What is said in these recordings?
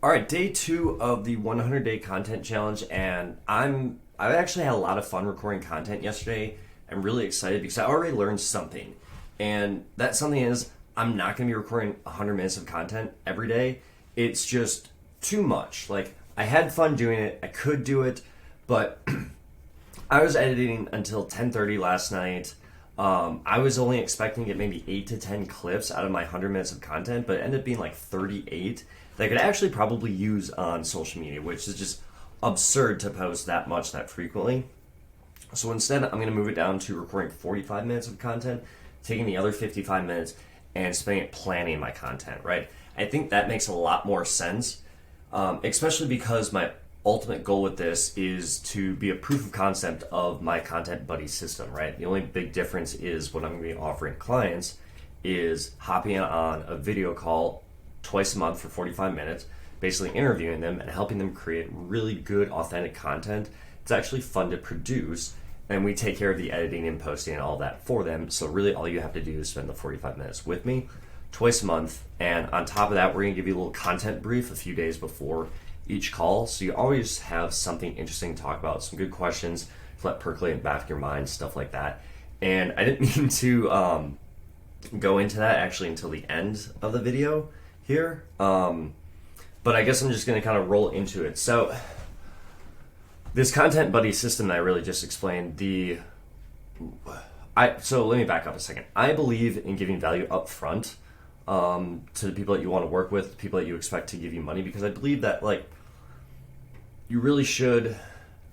All right, day 2 of the 100-day content challenge, and I actually had a lot of fun recording content yesterday. I'm really excited because I already learned something, and that something is I'm not going to be recording 100 minutes of content every day. It's just too much. Like, I had fun doing it, I could do it, but I was editing until 10:30 last night. I was only expecting to get maybe 8 to 10 clips out of my 100 minutes of content, but it ended up being like 38 that I could actually probably use on social media, which is just absurd to post that much that frequently. So instead, I'm going to move it down to recording 45 minutes of content, taking the other 55 minutes and spending it planning my content, right? I think that makes a lot more sense, especially because my ultimate goal with this is to be a proof of concept of my content buddy system, right? The only big difference is what I'm going to be offering clients is hopping on a video call twice a month for 45 minutes, basically interviewing them and helping them create really good, authentic content. It's actually fun to produce, and we take care of the editing and posting and all that for them. So really all you have to do is spend the 45 minutes with me twice a month. And on top of that, we're going to give you a little content brief a few days before each call, so you always have something interesting to talk about, some good questions to let percolate in the back of your mind, stuff like that. And I didn't mean to go into that actually until the end of the video here, but I guess I'm just going to kind of roll into it. So this content buddy system that I really just explained, so let me back up a second. I believe in giving value up front to the people that you want to work with, the people that you expect to give you money, because I believe that you really should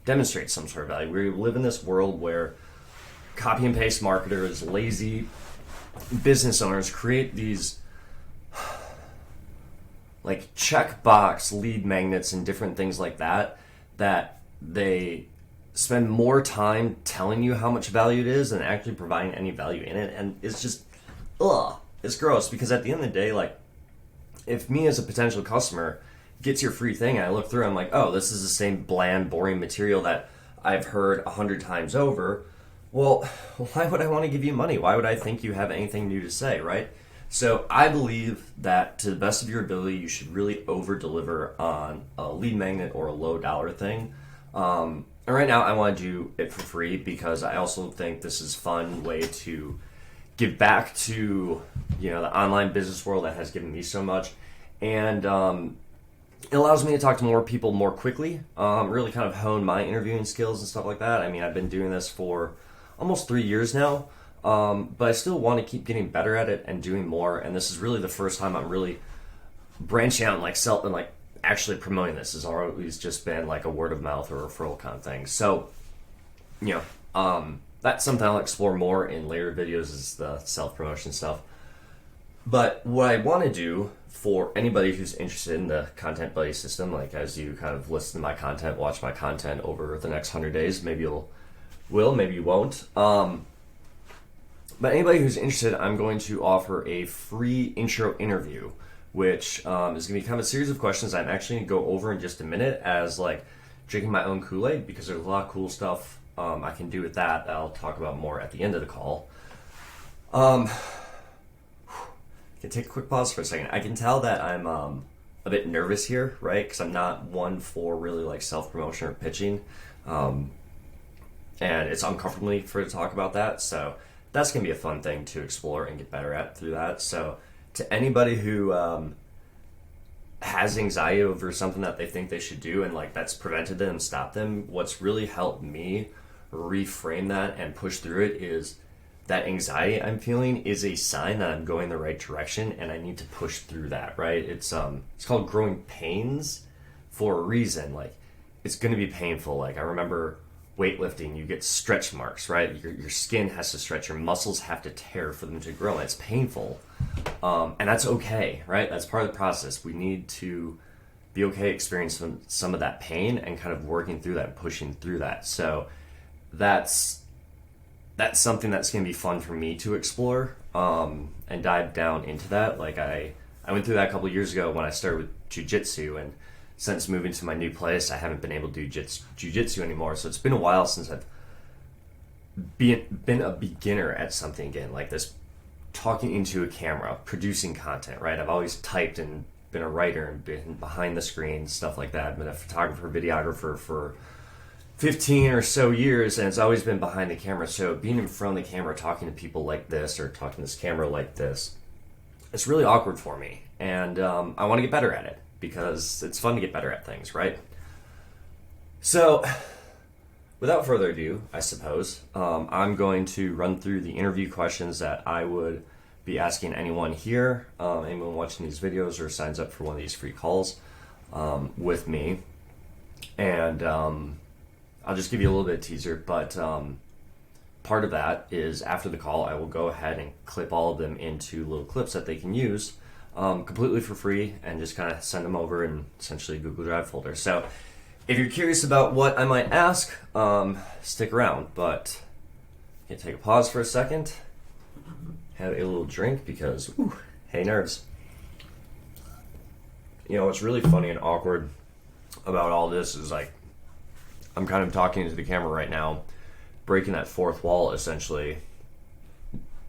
demonstrate some sort of value. We live in this world where copy and paste marketers, lazy business owners create these checkbox lead magnets and different things like that they spend more time telling you how much value it is than actually providing any value in it. And it's just, it's gross, because at the end of the day, if me as a potential customer gets your free thing and I look through, I'm like, oh, this is the same bland, boring material that I've heard 100 times over. Well, why would I want to give you money? Why would I think you have anything new to say, right? So I believe that to the best of your ability, you should really over deliver on a lead magnet or a low dollar thing. And right now I want to do it for free because I also think this is a fun way to give back to the online business world that has given me so much. And it allows me to talk to more people more quickly, really kind of hone my interviewing skills and stuff like that. I mean, I've been doing this for almost 3 years now, but I still want to keep getting better at it and doing more. And this is really the first time I'm really branching out and actually promoting this. Has always just been like a word of mouth or referral kind of thing. So, that's something I'll explore more in later videos, is the self-promotion stuff. But what I want to do for anybody who's interested in the content buddy system, as you kind of listen to my content, watch my content over the next 100 days, maybe you'll maybe you won't. But anybody who's interested, I'm going to offer a free intro interview, which is going to be kind of a series of questions I'm actually going to go over in just a minute as drinking my own Kool-Aid, because there's a lot of cool stuff I can do with that I'll talk about more at the end of the call. Can take a quick pause for a second. I can tell that I'm a bit nervous here, right? Because I'm not one for really self-promotion or pitching. And it's uncomfortable for me to talk about that. So that's going to be a fun thing to explore and get better at through that. So to anybody who has anxiety over something that they think they should do and that's prevented them and stopped them, what's really helped me reframe that and push through it is that anxiety I'm feeling is a sign that I'm going the right direction and I need to push through that, right? It's called growing pains for a reason. It's going to be painful. I remember weightlifting, you get stretch marks, right? Your skin has to stretch, your muscles have to tear for them to grow, and it's painful. And that's okay, right? That's part of the process. We need to be okay experiencing some of that pain and kind of working through that and pushing through that. So that's something that's going to be fun for me to explore and dive down into that. I went through that a couple of years ago when I started with jiu-jitsu, and since moving to my new place, I haven't been able to do jiu-jitsu anymore. So it's been a while since I've been a beginner at something again, like this, talking into a camera, producing content, right? I've always typed and been a writer and been behind the screen, stuff like that. I've been a photographer, videographer for 15 or so years, and it's always been behind the camera. So being in front of the camera, talking to people like this, or talking to this camera like this, it's really awkward for me. And I want to get better at it because it's fun to get better at things, right? So without further ado, I suppose, I'm going to run through the interview questions that I would be asking anyone here, anyone watching these videos or signs up for one of these free calls with me. And I'll just give you a little bit of teaser, but part of that is after the call, I will go ahead and clip all of them into little clips that they can use completely for free and just kind of send them over in essentially a Google Drive folder. So if you're curious about what I might ask, stick around, but you can take a pause for a second, have a little drink because, hey nerves. You know, what's really funny and awkward about all this is like, I'm kind of talking to the camera right now, breaking that fourth wall essentially,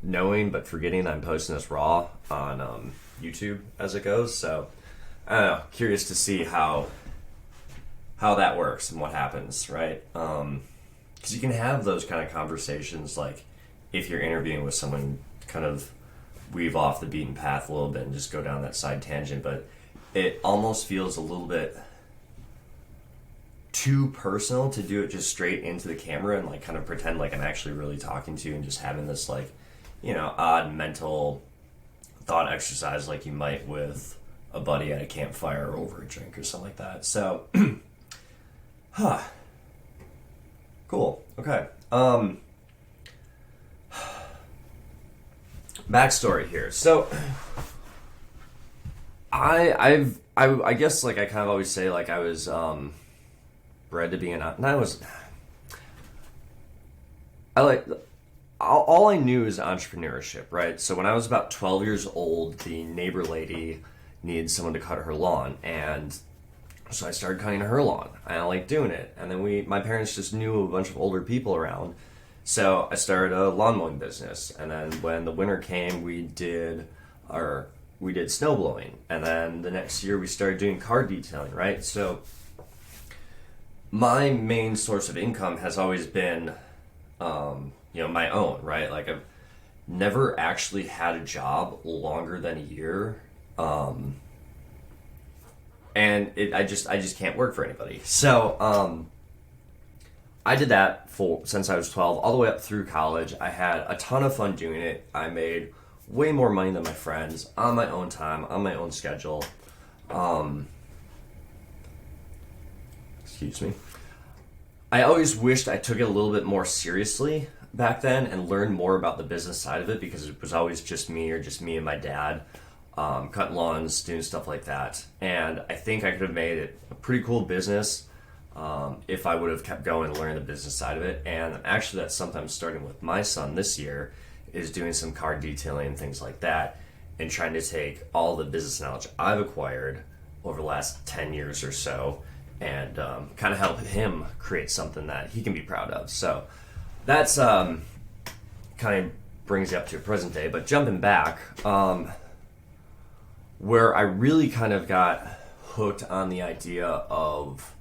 knowing but forgetting that I'm posting this raw on YouTube as it goes. So I don't know, curious to see how that works and what happens, right? Because you can have those kind of conversations, like if you're interviewing with someone, kind of weave off the beaten path a little bit and just go down that side tangent, but it almost feels a little bit too personal to do it just straight into the camera and like kind of pretend like I'm actually really talking to you and just having this like, you know, odd mental thought exercise like you might with a buddy at a campfire or over a drink or something like that. So cool. Okay. Backstory here. So I guess like I kind of always say like I was bred to be all I knew is entrepreneurship, right? So when I was about 12 years old, the neighbor lady needed someone to cut her lawn, and so I started cutting her lawn. I liked doing it, and then my parents just knew a bunch of older people around, so I started a lawn mowing business. And then when the winter came, we did snow blowing, and then the next year we started doing car detailing, right? So my main source of income has always been, my own, right? Like I've never actually had a job longer than a year, and I just can't work for anybody. So I did that since I was 12 all the way up through college. I had a ton of fun doing it. I made way more money than my friends on my own time, on my own schedule. Excuse me. I always wished I took it a little bit more seriously back then and learned more about the business side of it, because it was always just me and my dad cutting lawns, doing stuff like that. And I think I could have made it a pretty cool business if I would have kept going and learning the business side of it. And actually that's something I'm starting with my son this year, is doing some car detailing and things like that, and trying to take all the business knowledge I've acquired over the last 10 years or so and kind of help him create something that he can be proud of. So that's kind of brings you up to present day. But jumping back, where I really kind of got hooked on the idea of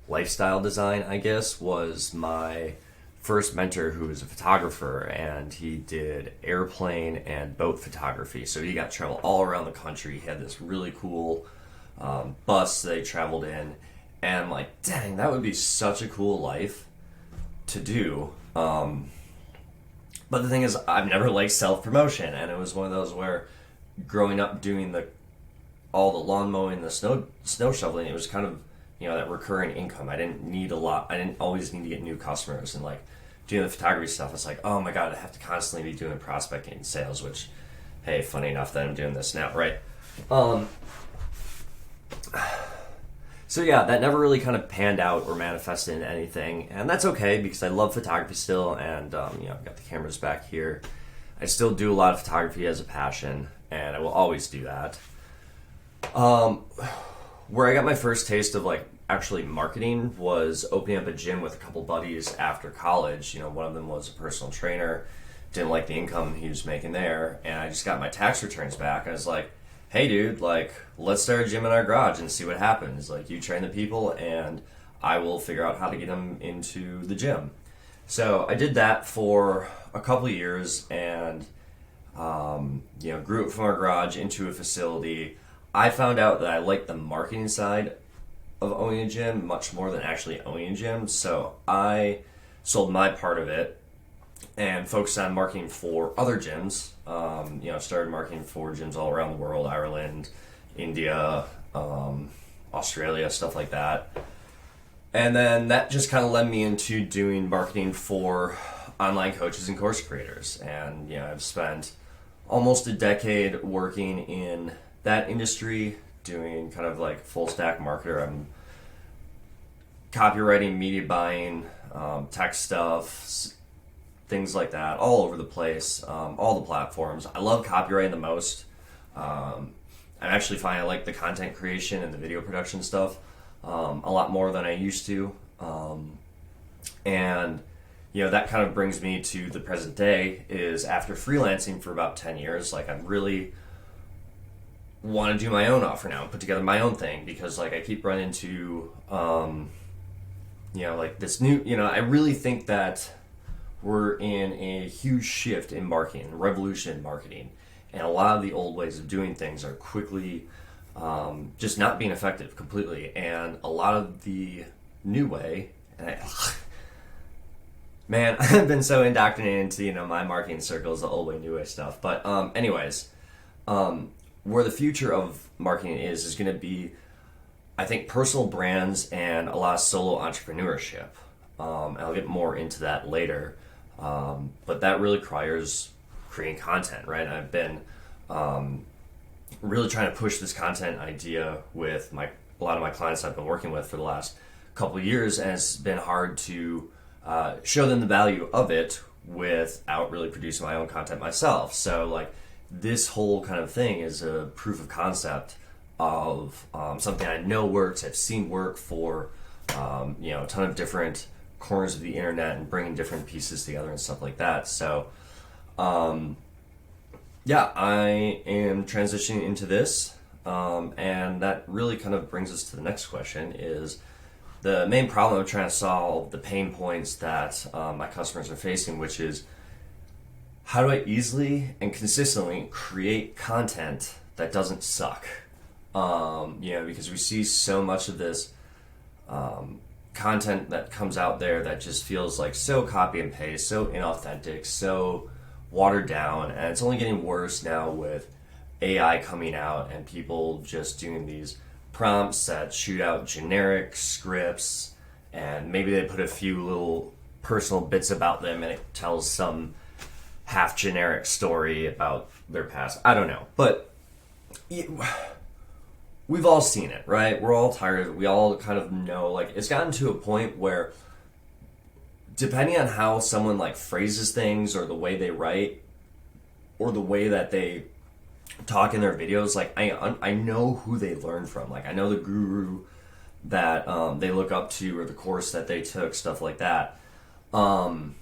lifestyle design, I guess, was my first mentor, who was a photographer, and he did airplane and boat photography. So he got to travel all around the country. He had this really cool bus that he traveled in, and I'm like, dang, that would be such a cool life to do. But the thing is, I've never liked self-promotion, and it was one of those where growing up doing all the lawn mowing, the snow shoveling, it was kind of, that recurring income. I didn't need a lot. I didn't always need to get new customers, and like doing the photography stuff, it's like, oh my god, I have to constantly be doing prospecting and sales, which, hey, funny enough that I'm doing this now, right? So yeah, that never really kind of panned out or manifested into anything, and that's okay because I love photography still, and I've got the cameras back here. I still do a lot of photography as a passion, and I will always do that. Where I got my first taste of like actually marketing was opening up a gym with a couple buddies after college. One of them was a personal trainer, didn't like the income he was making there, and I just got my tax returns back. I was like, hey dude, like, let's start a gym in our garage and see what happens. Like, you train the people and I will figure out how to get them into the gym. So I did that for a couple of years and, grew it from our garage into a facility. I found out that I liked the marketing side of owning a gym much more than actually owning a gym. So I sold my part of it and focused on marketing for other gyms. Started marketing for gyms all around the world, Ireland, India, Australia, stuff like that. And then that just kind of led me into doing marketing for online coaches and course creators. And, I've spent almost a decade working in that industry, doing kind of like full stack marketer. I'm copywriting, media buying, tech stuff, things like that, all over the place, all the platforms. I love copywriting the most. I actually find I like the content creation and the video production stuff a lot more than I used to. That kind of brings me to the present day is after freelancing for about 10 years, like I really want to do my own offer now and put together my own thing because like I keep running into, this new, I really think that we're in a huge shift in marketing, revolution in marketing. And a lot of the old ways of doing things are quickly just not being effective completely. And a lot of the new way, man, I've been so indoctrinated into, my marketing circles, the old way, new way stuff. But where the future of marketing is going to be, I think, personal brands and a lot of solo entrepreneurship. And I'll get more into that later. But that really requires creating content, right? I've been really trying to push this content idea with a lot of my clients I've been working with for the last couple of years, and it's been hard to show them the value of it without really producing my own content myself. So like this whole kind of thing is a proof of concept of something I know works. I've seen work for a ton of different corners of the internet and bringing different pieces together and stuff like that. So I am transitioning into this, and that really kind of brings us to the next question is the main problem I'm trying to solve, the pain points that my customers are facing, which is how do I easily and consistently create content that doesn't suck? Because we see so much of this content that comes out there that just feels like so copy and paste, so inauthentic, so watered down, and it's only getting worse now with AI coming out and people just doing these prompts that shoot out generic scripts, and maybe they put a few little personal bits about them and it tells some half generic story about their past. I don't know, but we've all seen it, right? We're all tired of it. We all kind of know, like, it's gotten to a point where depending on how someone like phrases things or the way they write or the way that they talk in their videos, like I know who they learn from. Like I know the guru that they look up to or the course that they took, stuff like that. And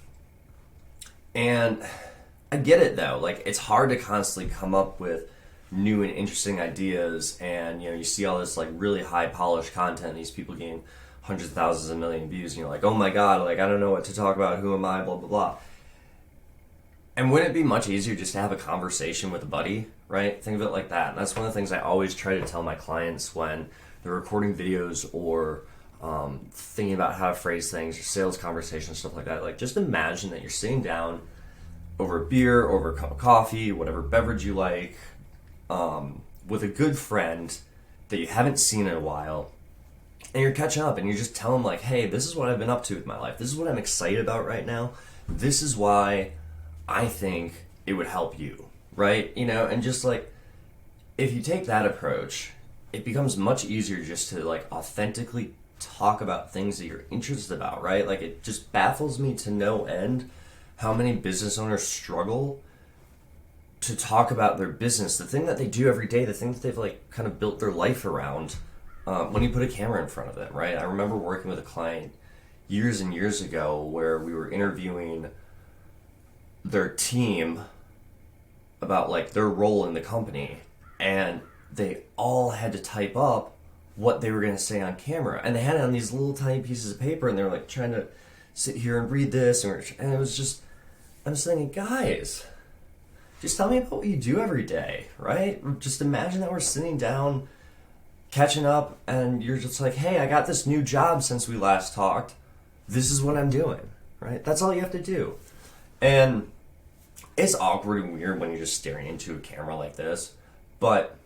I get it though. Like it's hard to constantly come up with new and interesting ideas, and you see all this like really high polished content, these people getting hundreds of thousands and million views, and you're like, oh my god, like I don't know what to talk about, who am I, blah blah blah. And wouldn't it be much easier just to have a conversation with a buddy, right? Think of it like that. And that's one of the things I always try to tell my clients when they're recording videos or thinking about how to phrase things or sales conversations, stuff like that. Like just imagine that you're sitting down over a beer, over a cup of coffee, whatever beverage you like, with a good friend that you haven't seen in a while, and you're catching up and you just tell them like, hey, this is what I've been up to with my life. This is what I'm excited about right now. This is why I think it would help you, right? And just like, if you take that approach, it becomes much easier just to like authentically talk about things that you're interested about, right? Like it just baffles me to no end how many business owners struggle to talk about their business, the thing that they do every day, the thing that they've like kind of built their life around, when you put a camera in front of them, right? I remember working with a client years and years ago where we were interviewing their team about like their role in the company, and they all had to type up what they were going to say on camera, and they had it on these little tiny pieces of paper, and they were like trying to sit here and read this, and it was just, I'm just thinking, guys, just tell me about what you do every day, right? Just imagine that we're sitting down, catching up, and you're just like, hey, I got this new job since we last talked. This is what I'm doing, right? That's all you have to do. And it's awkward and weird when you're just staring into a camera like this, but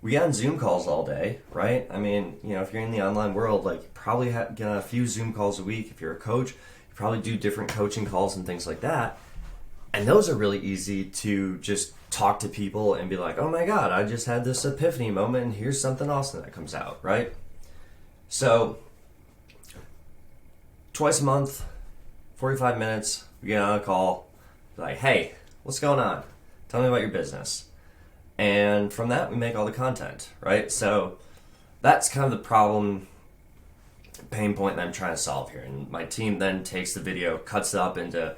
we get on Zoom calls all day, right? I mean, if you're in the online world, like, you probably get a few Zoom calls a week. If you're a coach, you probably do different coaching calls and things like that. And those are really easy to just talk to people and be like, oh my God, I just had this epiphany moment, and here's something awesome that comes out, right? So, twice a month, 45 minutes, we get on a call, like, hey, what's going on? Tell me about your business. And from that, we make all the content, right? So that's kind of the problem, pain point that I'm trying to solve here. And my team then takes the video, cuts it up into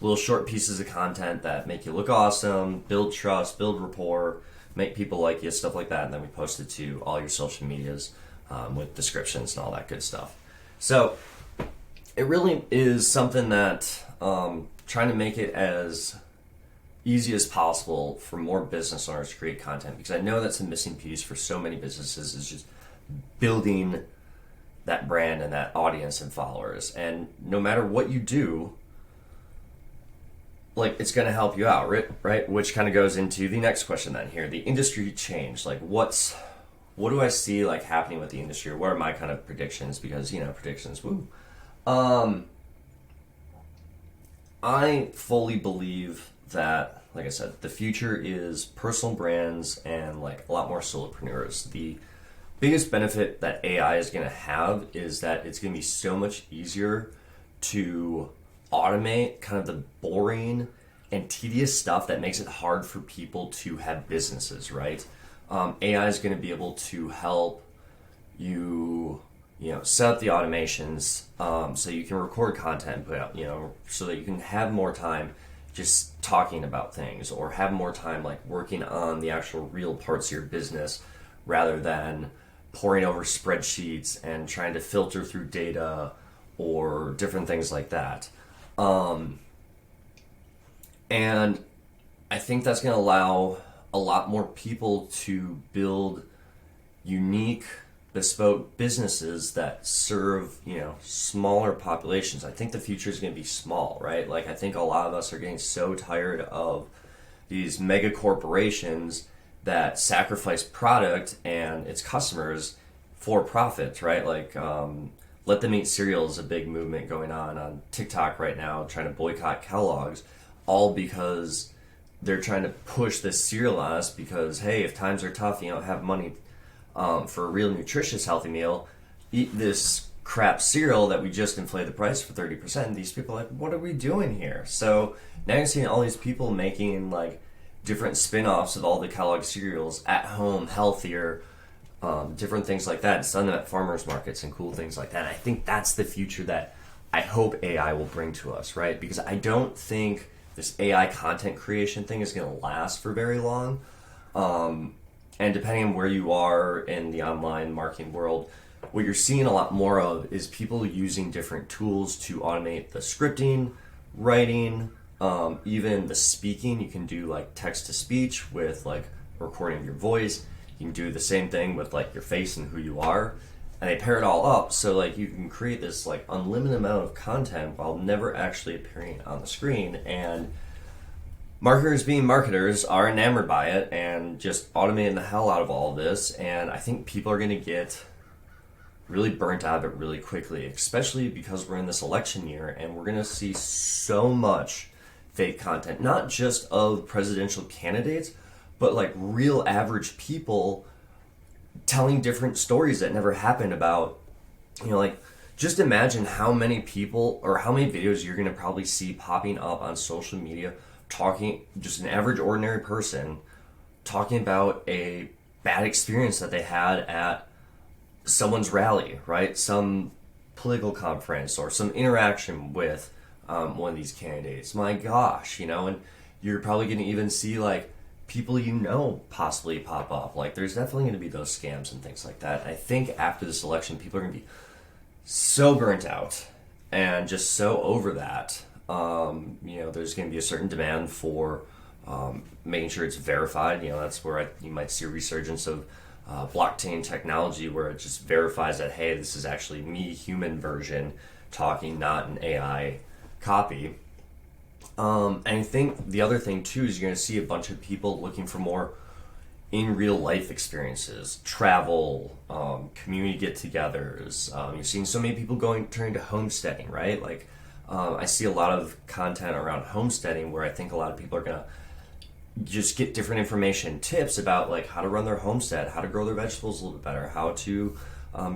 little short pieces of content that make you look awesome, build trust, build rapport, make people like you, stuff like that. And then we post it to all your social medias with descriptions and all that good stuff. So it really is something that trying to make it as easy as possible for more business owners to create content, because I know that's a missing piece for so many businesses, is just building that brand and that audience and followers. And no matter what you do, like, it's going to help you out, right? Which kind of goes into the next question then here, the industry change. Like, what do I see like happening with the industry? What are my kind of predictions? Because, predictions, woo. I fully believe that, like I said, the future is personal brands and like a lot more solopreneurs. The biggest benefit that AI is going to have is that it's going to be so much easier to automate kind of the boring and tedious stuff that makes it hard for people to have businesses, right? AI is going to be able to help you, set up the automations so you can record content and put out, so that you can have more time just talking about things, or have more time like working on the actual real parts of your business rather than poring over spreadsheets and trying to filter through data or different things like that. And I think that's going to allow a lot more people to build unique, bespoke businesses that serve, smaller populations. I think the future is going to be small, right? Like, I think a lot of us are getting so tired of these mega corporations that sacrifice product and its customers for profit, right? Like, Let Them Eat cereal is a big movement going on TikTok right now, trying to boycott Kellogg's, all because they're trying to push this cereal on us because, hey, if times are tough, you don't have money for a real nutritious healthy meal, eat this crap cereal that we just inflated the price for 30%. These people are like, what are we doing here? So now you're seeing all these people making like different spin-offs of all the Kellogg cereals at home, healthier, different things like that, and selling them at farmers markets and cool things like that. And I think that's the future that I hope AI will bring to us, right? Because I don't think this AI content creation thing is going to last for very long. And depending on where you are in the online marketing world, what you're seeing a lot more of is people using different tools to automate the scripting, writing, even the speaking. You can do like text to speech with like recording of your voice. You can do the same thing with like your face and who you are. And they pair it all up so like you can create this like unlimited amount of content while never actually appearing on the screen. And marketers being marketers are enamored by it and just automating the hell out of all of this. And I think people are going to get really burnt out of it really quickly, especially because we're in this election year and we're going to see so much fake content, not just of presidential candidates, but like real average people telling different stories that never happened about, like, just imagine how many people or how many videos you're going to probably see popping up on social media talking, just an average ordinary person talking about a bad experience that they had at someone's rally, right? Some political conference or some interaction with one of these candidates. My gosh, and you're probably going to even see like people possibly pop up. Like, there's definitely going to be those scams and things like that. I think after this election, people are going to be so burnt out and just so over that. There's going to be a certain demand for making sure it's verified. That's where you might see a resurgence of blockchain technology, where it just verifies that, hey, this is actually me, human version, talking, not an AI copy. And I think the other thing too is you're going to see a bunch of people looking for more in real life experiences, travel, community get-togethers. You're seeing so many people turning to homesteading, right? Like, I see a lot of content around homesteading where I think a lot of people are going to just get different information, tips about like how to run their homestead, how to grow their vegetables a little bit better, how to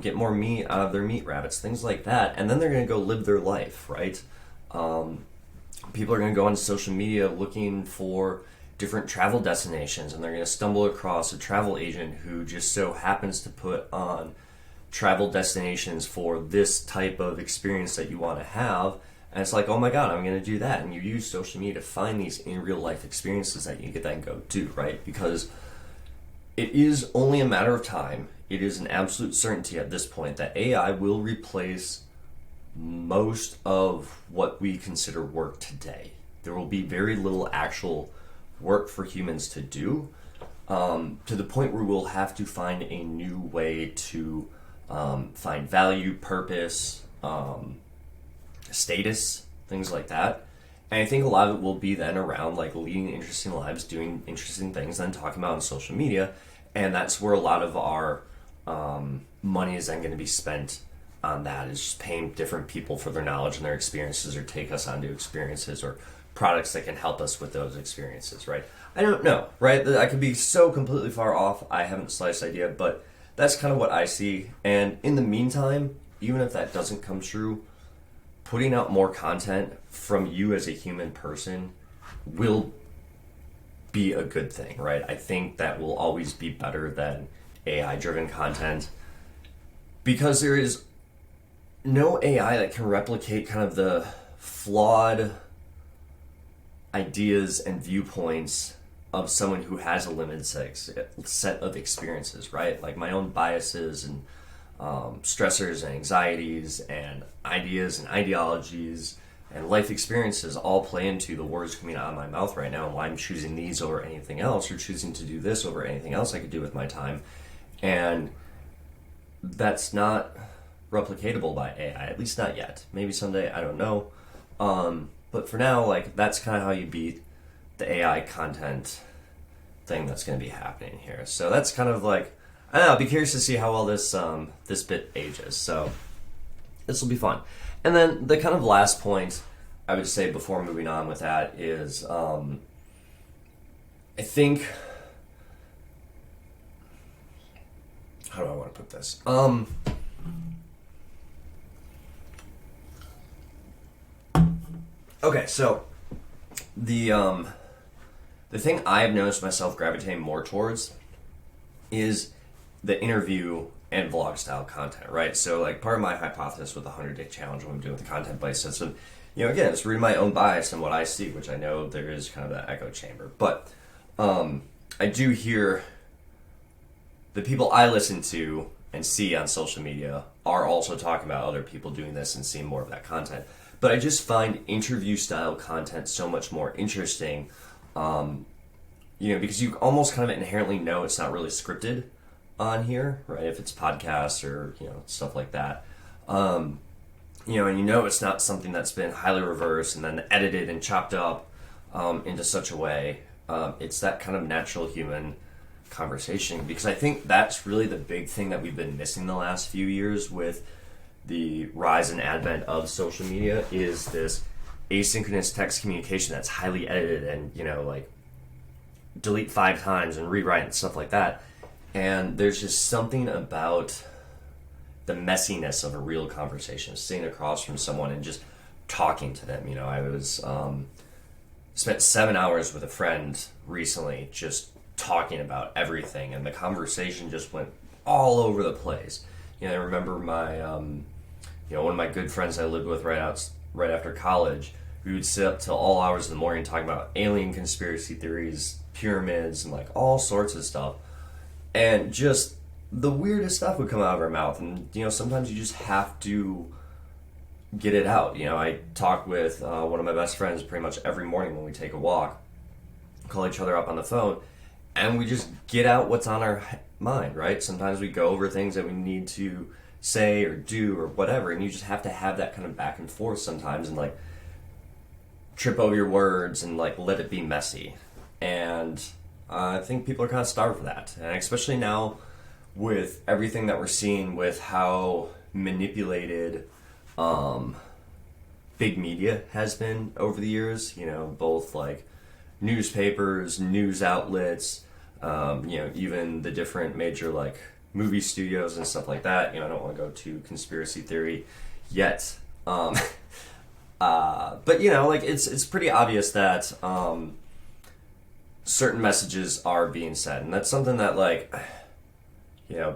get more meat out of their meat rabbits, things like that. And then they're going to go live their life, right? People are going to go on social media looking for different travel destinations, and they're going to stumble across a travel agent who just so happens to put on travel destinations for this type of experience that you want to have. And it's like, oh my God, I'm going to do that. And you use social media to find these in real life experiences that you can then go do, right? Because it is only a matter of time. It is an absolute certainty at this point that AI will replace most of what we consider work today. There will be very little actual work for humans to do, to the point where we'll have to find a new way to find value, purpose, status, things like that. And I think a lot of it will be then around like leading interesting lives, doing interesting things, then talking about on social media. And that's where a lot of our money is then going to be spent on that, is just paying different people for their knowledge and their experiences, or take us onto experiences or products that can help us with those experiences, right? I don't know, right? I could be so completely far off. I haven't the slightest idea, but that's kind of what I see. And in the meantime, even if that doesn't come true, putting out more content from you as a human person will be a good thing, right? I think that will always be better than AI-driven content, because there is no AI that can replicate kind of the flawed ideas and viewpoints of someone who has a limited set of experiences, right? Like my own biases and stressors and anxieties and ideas and ideologies and life experiences all play into the words coming out of my mouth right now, and why I'm choosing these over anything else, or choosing to do this over anything else I could do with my time. And that's not replicatable by AI, at least not yet. Maybe someday, I don't know. But for now, like, that's kind of how you beat the AI content thing that's going to be happening here. So that's kind of like, I don't know, I'll be curious to see how well this bit ages. So this will be fun. And then the kind of last point I would say before moving on with that is, I think, how do I want to put this? Okay, so the thing I've noticed myself gravitating more towards is the interview and vlog style content, right? So like part of my hypothesis with the 100-day challenge, what I'm doing with the content-based system, again, it's rooting my own bias and what I see, which I know there is kind of that echo chamber. But I do hear the people I listen to and see on social media are also talking about other people doing this and seeing more of that content. But I just find interview style content so much more interesting, because you almost kind of inherently know it's not really scripted on here, right? If it's podcasts or, stuff like that. And it's not something that's been highly reversed and then edited and chopped up into such a way. It's that kind of natural human conversation, because I think that's really the big thing that we've been missing the last few years with the rise and advent of social media, is this asynchronous text communication that's highly edited and, like delete 5 times and rewrite and stuff like that. And there's just something about the messiness of a real conversation, sitting across from someone and just talking to them. I was spent 7 hours with a friend recently just talking about everything, and the conversation just went all over the place. I remember my one of my good friends I lived with right after college. We would sit up till all hours of the morning talking about alien conspiracy theories, pyramids and like all sorts of stuff. And just the weirdest stuff would come out of our mouth. And, sometimes you just have to get it out. I talk with one of my best friends pretty much every morning when we take a walk, call each other up on the phone, and we just get out what's on our mind, right? Sometimes we go over things that we need to say or do or whatever, and you just have to have that kind of back and forth sometimes and like trip over your words and like let it be messy. And I think people are kind of starved for that, and especially now with everything that we're seeing with how manipulated big media has been over the years, both like newspapers, news outlets, even the different major like movie studios and stuff like that. I don't want to go to conspiracy theory yet. But like it's pretty obvious that certain messages are being said, and that's something that like,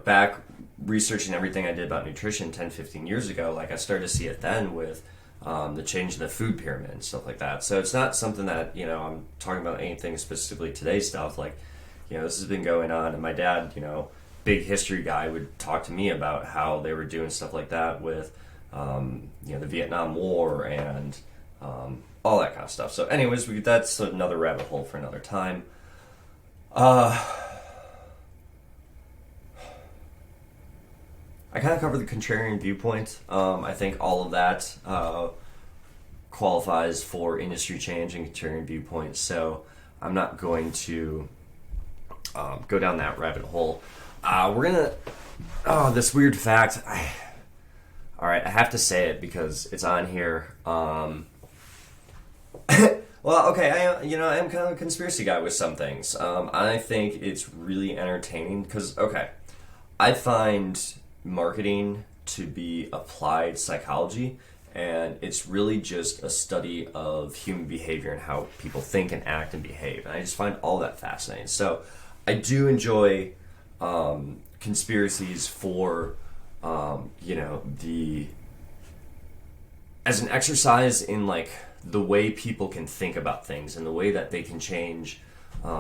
back researching everything I did about nutrition 10, 15 years ago, like I started to see it then with the change in the food pyramid and stuff like that. So it's not something that, I'm talking about anything specifically today's stuff. Like, this has been going on, and my dad, big history guy, would talk to me about how they were doing stuff like that with, the Vietnam War and all that kind of stuff. So anyways, that's another rabbit hole for another time. I kind of covered the contrarian viewpoint. I think all of that qualifies for industry change and contrarian viewpoint, so I'm not going to go down that rabbit hole. This weird fact. All right, I have to say it because it's on here. Well, okay, I am kind of a conspiracy guy with some things. I think it's really entertaining because, okay, I find marketing to be applied psychology, and it's really just a study of human behavior and how people think and act and behave, and I just find all that fascinating. So I do enjoy conspiracies for the as an exercise in like the way people can think about things and the way that they can change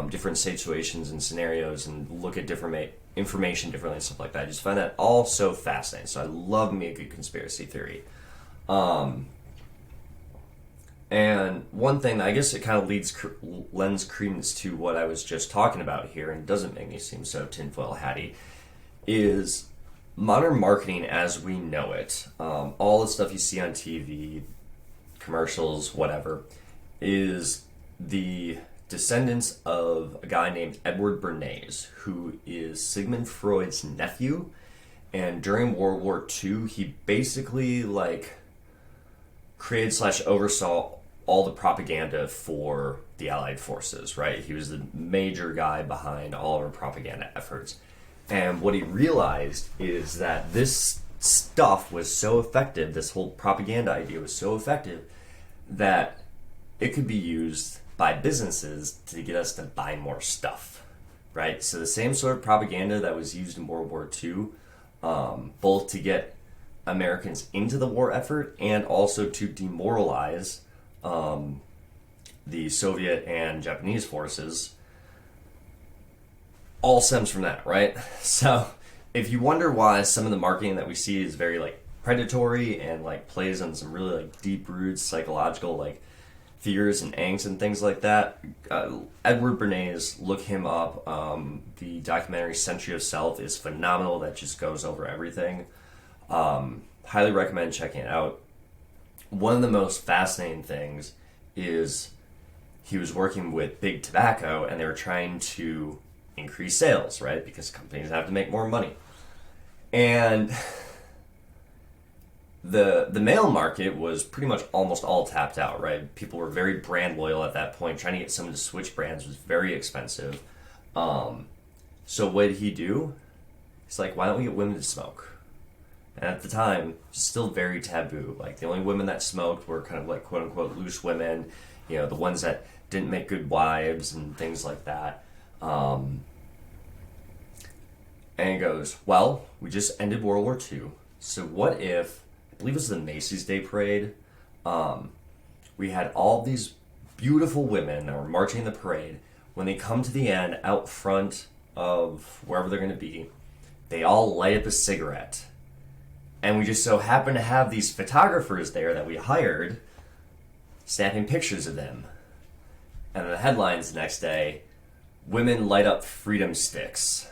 different situations and scenarios and look at different information differently and stuff like that. I just find that all so fascinating. So I love me a good conspiracy theory. And one thing that I guess it kind of lends credence to what I was just talking about here, and doesn't make me seem so tinfoil hatty, is modern marketing as we know it. All the stuff you see on TV, commercials, whatever, is the descendants of a guy named Edward Bernays, who is Sigmund Freud's nephew. And during World War II, he basically like created / oversaw all the propaganda for the Allied forces, right? He was the major guy behind all of our propaganda efforts. And what he realized is that this stuff was so effective, this whole propaganda idea was so effective, that it could be used by businesses to get us to buy more stuff, right? So the same sort of propaganda that was used in World War II, both to get Americans into the war effort and also to demoralize the Soviet and Japanese forces, all stems from that, right? So if you wonder why some of the marketing that we see is very like predatory and like plays on some really like deep roots psychological like fears and angst and things like that, Edward Bernays, look him up. The documentary Century of Self is phenomenal. That just goes over everything. Highly recommend checking it out. One of the most fascinating things is he was working with Big Tobacco, and they were trying to increase sales, right? Because companies have to make more money. And the male market was pretty much almost all tapped out, right? People were very brand loyal at that point. Trying to get someone to switch brands was very expensive. So what did he do? He's like, why don't we get women to smoke? And at the time, still very taboo. Like, the only women that smoked were kind of like quote-unquote loose women, the ones that didn't make good wives and things like that. And he goes, well, we just ended World War II. So what if, I believe it was the Macy's Day Parade, we had all these beautiful women that were marching in the parade. when they come to the end out front of wherever they're going to be, they all light up a cigarette. And we just so happen to have these photographers there that we hired snapping pictures of them. And the headlines the next day, women light up freedom sticks.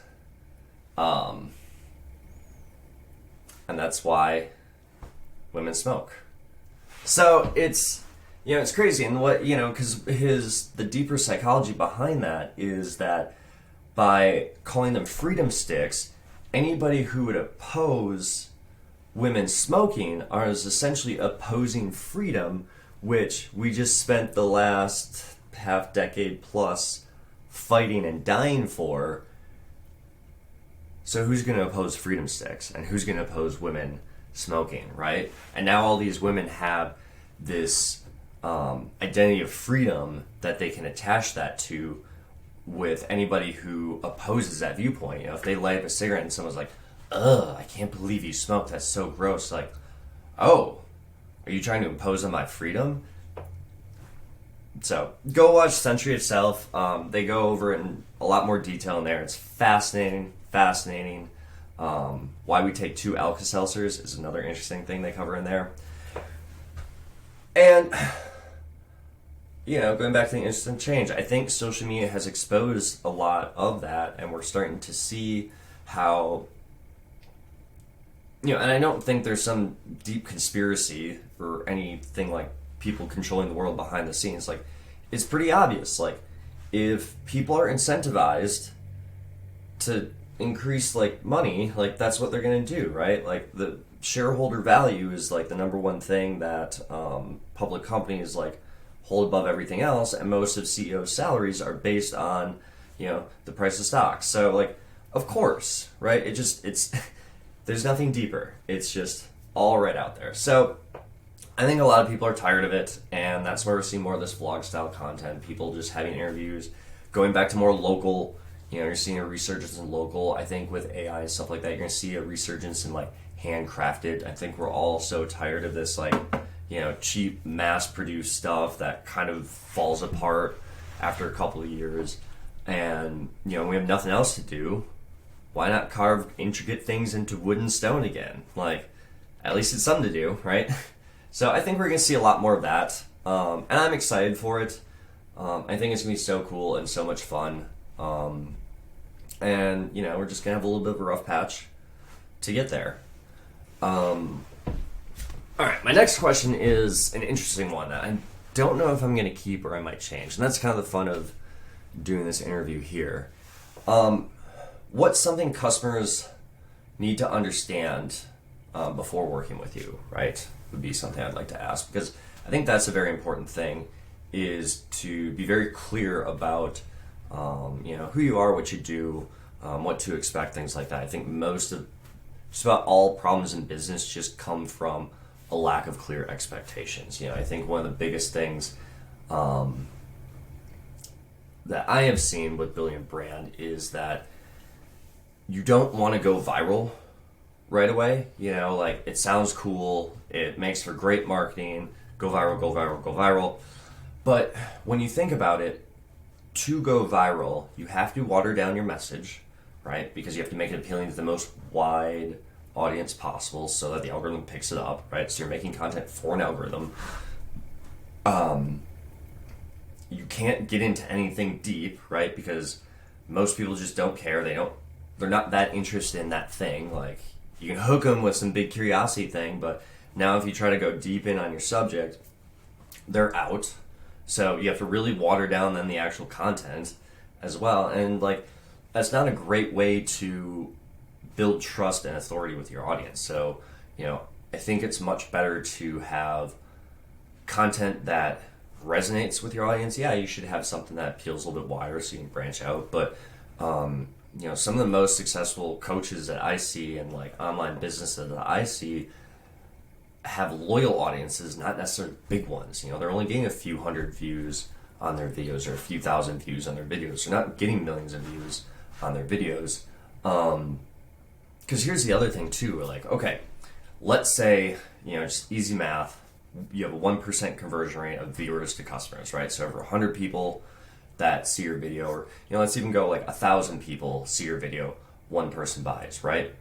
And that's why women smoke. So it's, it's crazy. And what, because the deeper psychology behind that is that by calling them freedom sticks, anybody who would oppose women smoking is essentially opposing freedom, which we just spent the last half decade plus fighting and dying for. So who's going to oppose freedom sticks, and who's going to oppose women smoking, right? And now all these women have this identity of freedom that they can attach that to with anybody who opposes that viewpoint. If they light up a cigarette and someone's like, ugh, I can't believe you smoke, that's so gross. Like, oh, are you trying to impose on my freedom? So, go watch Century Itself. They go over it in a lot more detail in there. It's fascinating. Why we take 2 Alka-Seltzers is another interesting thing they cover in there. And, going back to the instant change, I think social media has exposed a lot of that, and we're starting to see how, and I don't think there's some deep conspiracy or anything like people controlling the world behind the scenes. Like, it's pretty obvious. Like, if people are incentivized to increase, like, money, like, that's what they're going to do, right? Like, the shareholder value is, like, the number one thing that public companies, like, hold above everything else, and most of CEOs' salaries are based on, the price of stocks. So, like, of course, right? It's there's nothing deeper. It's just all right out there. So I think a lot of people are tired of it, and that's why we're seeing more of this vlog style content, people just having interviews, going back to more local. You're seeing a resurgence in local. I think with AI and stuff like that, you're going to see a resurgence in, like, handcrafted. I think we're all so tired of this, like, cheap mass-produced stuff that kind of falls apart after a couple of years. And, we have nothing else to do. Why not carve intricate things into wood and stone again? Like, at least it's something to do, right? So I think we're going to see a lot more of that. And I'm excited for it. I think it's going to be so cool and so much fun. And, we're just going to have a little bit of a rough patch to get there. All right, my next question is an interesting one that I don't know if I'm going to keep or I might change. And that's kind of the fun of doing this interview here. What's something customers need to understand before working with you, right? Would be something I'd like to ask, because I think that's a very important thing, is to be very clear about, who you are, what you do, what to expect, things like that. I think just about all problems in business just come from a lack of clear expectations. I think one of the biggest things that I have seen with building a brand is that you don't want to go viral right away. Like, it sounds cool, it makes for great marketing, go viral, go viral, go viral. But when you think about it, to go viral, you have to water down your message, right? Because you have to make it appealing to the most wide audience possible so that the algorithm picks it up, right? So you're making content for an algorithm. You can't get into anything deep, right? Because most people just don't care. They're not that interested in that thing. Like, you can hook them with some big curiosity thing, but now if you try to go deep in on your subject, they're out. So you have to really water down then the actual content as well. And, like, that's not a great way to build trust and authority with your audience. So, I think it's much better to have content that resonates with your audience. Yeah, you should have something that appeals a little bit wider so you can branch out. But, some of the most successful coaches that I see and, like, online businesses that I see have loyal audiences, not necessarily big ones. They're only getting a few hundred views on their videos or a few thousand views on their videos. They're not getting millions of views on their videos. Because here's the other thing too. Like, okay, let's say, just easy math, you have a 1% conversion rate of viewers to customers, right? So over 100 people that see your video, or let's even go like 1,000 people see your video, one person buys, right?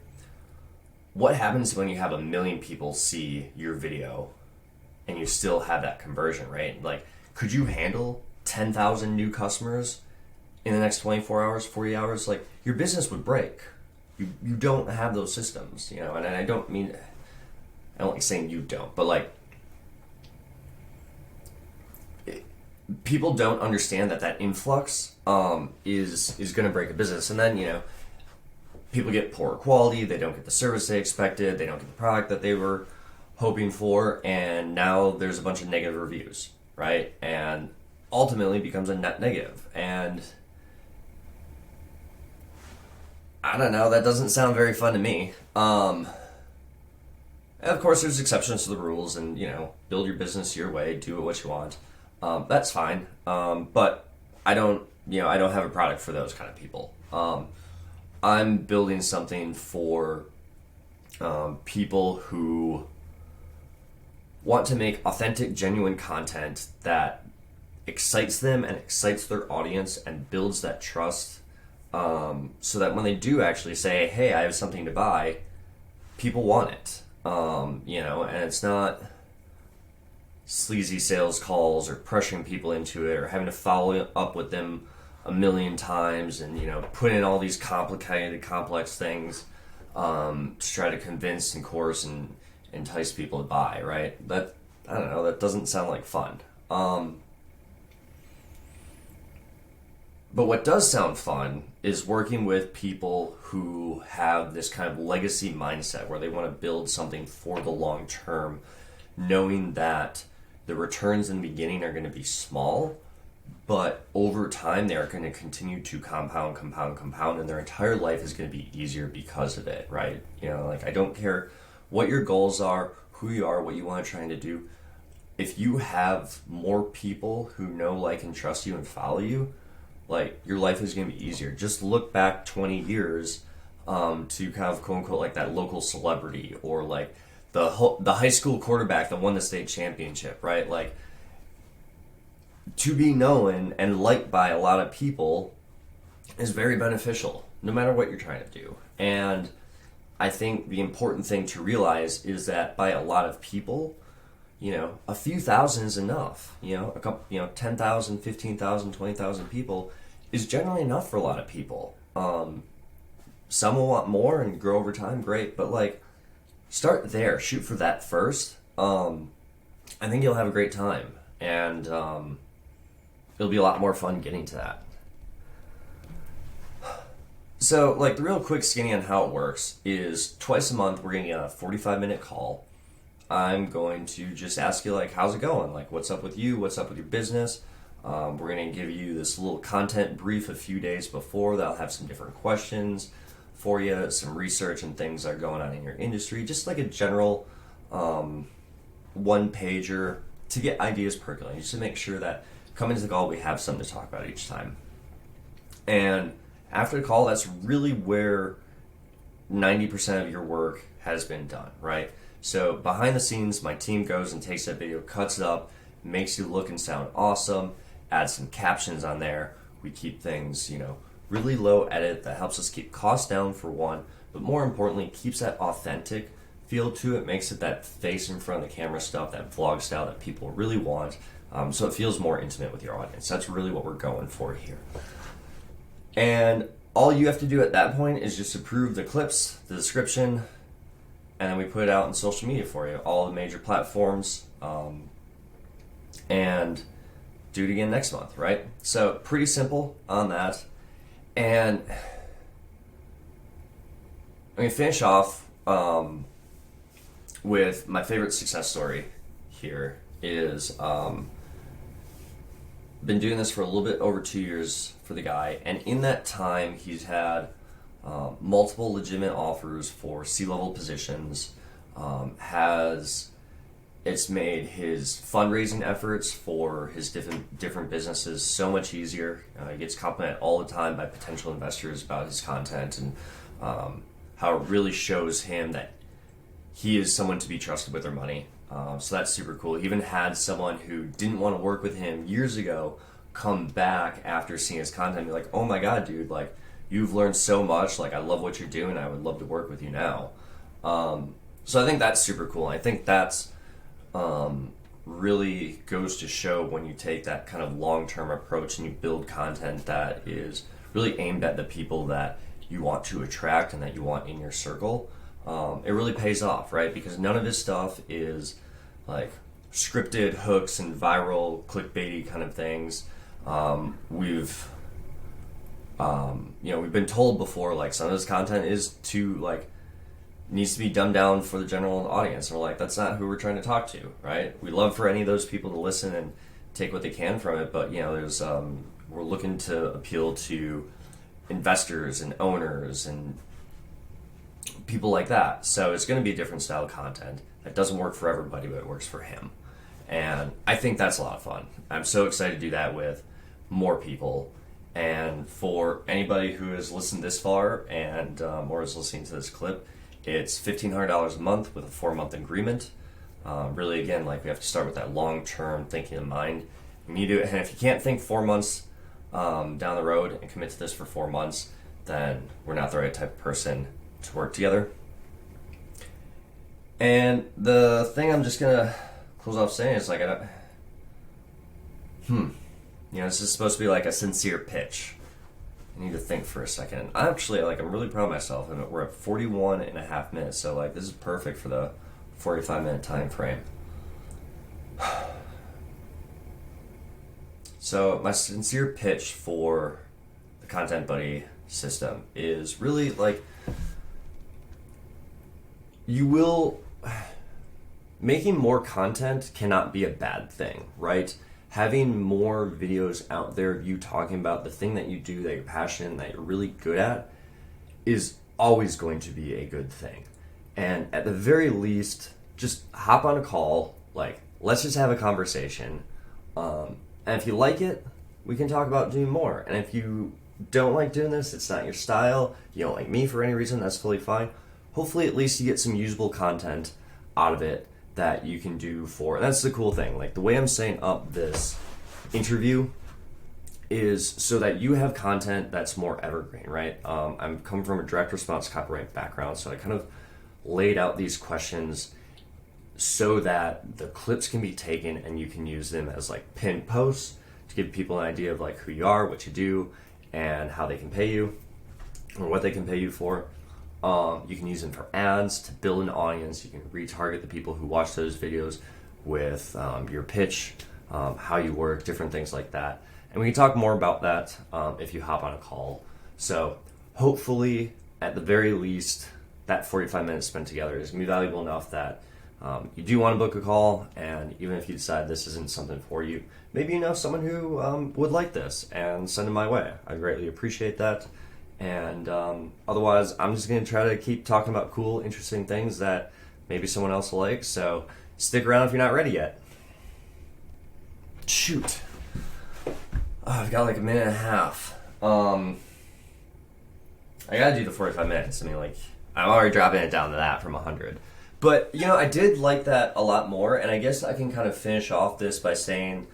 What happens when you have 1,000,000 people see your video and you still have that conversion, right? Like, could you handle 10,000 new customers in the next 24 hours, 40 hours? Like, your business would break. You don't have those systems, and I don't mean, I don't like saying you don't, but like, people don't understand that influx is going to break a business. And then, people get poor quality, they don't get the service they expected, they don't get the product that they were hoping for, and now there's a bunch of negative reviews, right? And ultimately becomes a net negative. And I don't know, that doesn't sound very fun to me. Of course, there's exceptions to the rules, and build your business your way, do what you want. That's fine. But I don't have a product for those kind of people. I'm building something for people who want to make authentic, genuine content that excites them and excites their audience and builds that trust, so that when they do actually say, hey, I have something to buy, people want it. And it's not sleazy sales calls or pressuring people into it or having to follow up with them 1,000,000 times and put in all these complicated, complex things to try to convince and coerce and entice people to buy, right? That, I don't know, that doesn't sound like fun. But what does sound fun is working with people who have this kind of legacy mindset where they want to build something for the long term, knowing that the returns in the beginning are going to be small, but over time they are going to continue to compound, and their entire life is going to be easier because of it, right? Like, I don't care what your goals are, who you are, what you want to try to do. If you have more people who know, like, and trust you and follow you, like, your life is going to be easier. Just look back 20 years to kind of, quote unquote, like that local celebrity, or like the high school quarterback that won the state championship, right? Like, to be known and liked by a lot of people is very beneficial, no matter what you're trying to do. And I think the important thing to realize is that by a lot of people, a few thousand is enough. A couple, 10,000, 15,000, 20,000 people is generally enough for a lot of people. Some will want more and grow over time, great, but like, start there, shoot for that first. I think you'll have a great time, and it'll be a lot more fun getting to that. So, like, the real quick skinny on how it works is twice a month we're going to get a 45-minute call. I'm going to just ask you, like, how's it going? Like, what's up with you? What's up with your business? We're going to give you this little content brief a few days before that'll have some different questions for you, some research and things that are going on in your industry, just like a general one-pager to get ideas percolating, just to make sure that coming to the call we have something to talk about each time. And after the call, that's really where 90% of your work has been done, right? So behind the scenes, my team goes and takes that video, cuts it up, makes you look and sound awesome, adds some captions on there. We keep things, really low edit that helps us keep costs down for one, but more importantly, keeps that authentic feel to it, makes it that face in front of the camera stuff, that vlog style that people really want, so it feels more intimate with your audience. That's really what we're going for here. And all you have to do at that point is just approve the clips, the description, and then we put it out on social media for you, all the major platforms, and do it again next month, right? So pretty simple on that. And I'm going to finish off with my favorite success story here is been doing this for a little bit over 2 years for the guy, and in that time he's had multiple legitimate offers for C-level positions, it's made his fundraising efforts for his different businesses so much easier. He gets complimented all the time by potential investors about his content, and how it really shows him that he is someone to be trusted with their money. So that's super cool. He even had someone who didn't want to work with him years ago come back after seeing his content and be like, oh my god, dude, like, you've learned so much, like, I love what you're doing, I would love to work with you now. So I think that's super cool. I think that's really goes to show when you take that kind of long-term approach and you build content that is really aimed at the people that you want to attract and that you want in your circle. It really pays off, right? Because none of his stuff is like scripted hooks and viral clickbaity kind of things. We've we've been told before, like, some of his content is too, like, needs to be dumbed down for the general audience. And we're like, that's not who we're trying to talk to, right? We love for any of those people to listen and take what they can from it, but, there's we're looking to appeal to investors and owners and people like that. So it's going to be a different style of content that doesn't work for everybody, but it works for him. And I think that's a lot of fun. I'm so excited to do that with more people. And for anybody who has listened this far and or is listening to this clip, it's $1,500 a month with a 4-month agreement. Really, again, like, we have to start with that long-term thinking in mind. You need to, and if you can't think 4 months down the road and commit to this for 4 months, then we're not the right type of person to work together. And the thing I'm just gonna close off saying is, like, this is supposed to be like a sincere pitch. I need to think for a second. I'm really proud of myself, and we're at 41 and a half minutes, so, like, this is perfect for the 45-minute time frame. So my sincere pitch for the Content Buddy system is really, like, making more content cannot be a bad thing, right? Having more videos out there of you talking about the thing that you do, that you're passionate, that you're really good at, is always going to be a good thing. And at the very least, just hop on a call, like, let's just have a conversation. And if you like it, we can talk about doing more. And if you don't like doing this, it's not your style, you don't like me for any reason, that's totally fine. Hopefully at least you get some usable content out of it that you can do for, and that's the cool thing, like, the way I'm setting up this interview is so that you have content that's more evergreen, right? I'm coming from a direct response copyright background, so I kind of laid out these questions so that the clips can be taken and you can use them as, like, pinned posts to give people an idea of, like, who you are, what you do, and how they can pay you, or what they can pay you for. You can use them for ads to build an audience. You can retarget the people who watch those videos with your pitch, how you work, different things like that. And we can talk more about that if you hop on a call. So hopefully, at the very least, that 45 minutes spent together is going to be valuable enough that you do want to book a call. And even if you decide this isn't something for you, maybe you know someone who would like this, and send them my way. I greatly appreciate that. And otherwise, I'm just going to try to keep talking about cool, interesting things that maybe someone else will like. So stick around if you're not ready yet. Shoot. Oh, I've got like a minute and a half. I got to do the 45 minutes. I mean, like, I'm already dropping it down to that from 100. But, I did like that a lot more. And I guess I can kind of finish off this by saying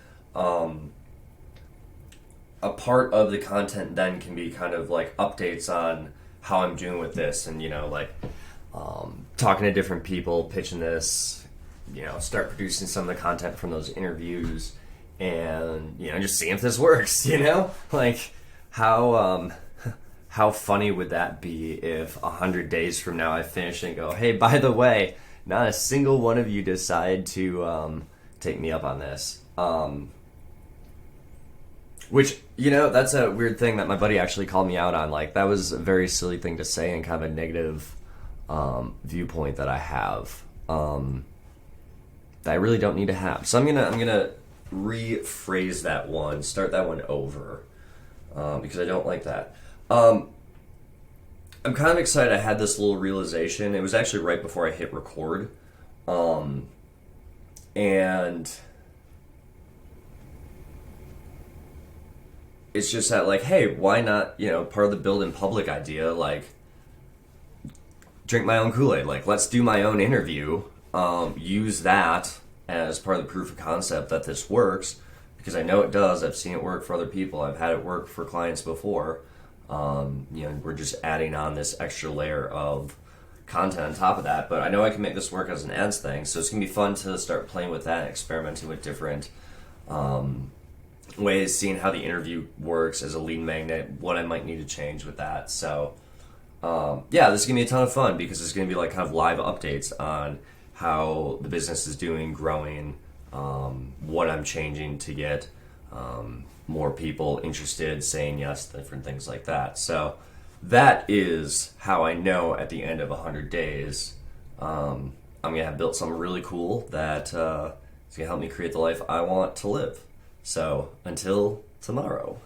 a part of the content then can be kind of like updates on how I'm doing with this, and talking to different people, pitching this, start producing some of the content from those interviews, and just seeing if this works. Like, how funny would that be if 100 days from now I finish and go, hey, by the way, not a single one of you decide to take me up on this. Which, that's a weird thing that my buddy actually called me out on. Like, that was a very silly thing to say, and kind of a negative viewpoint that I have that I really don't need to have. So I'm gonna rephrase that one, start that one over, because I don't like that. I'm kind of excited. I had this little realization. It was actually right before I hit record, and it's just that, like, hey, why not, part of the build in public idea, like, drink my own Kool-Aid. Like, let's do my own interview, use that as part of the proof of concept that this works, because I know it does. I've seen it work for other people. I've had it work for clients before. We're just adding on this extra layer of content on top of that. But I know I can make this work as an ads thing, so it's gonna be fun to start playing with that, and experimenting with different ways, seeing how the interview works as a lead magnet, what I might need to change with that. So this is gonna be a ton of fun because it's gonna be like kind of live updates on how the business is doing, growing, what I'm changing to get more people interested, saying yes, different things like that. So that is how I know at the end of 100 days, I'm gonna have built something really cool that is gonna help me create the life I want to live. So until tomorrow.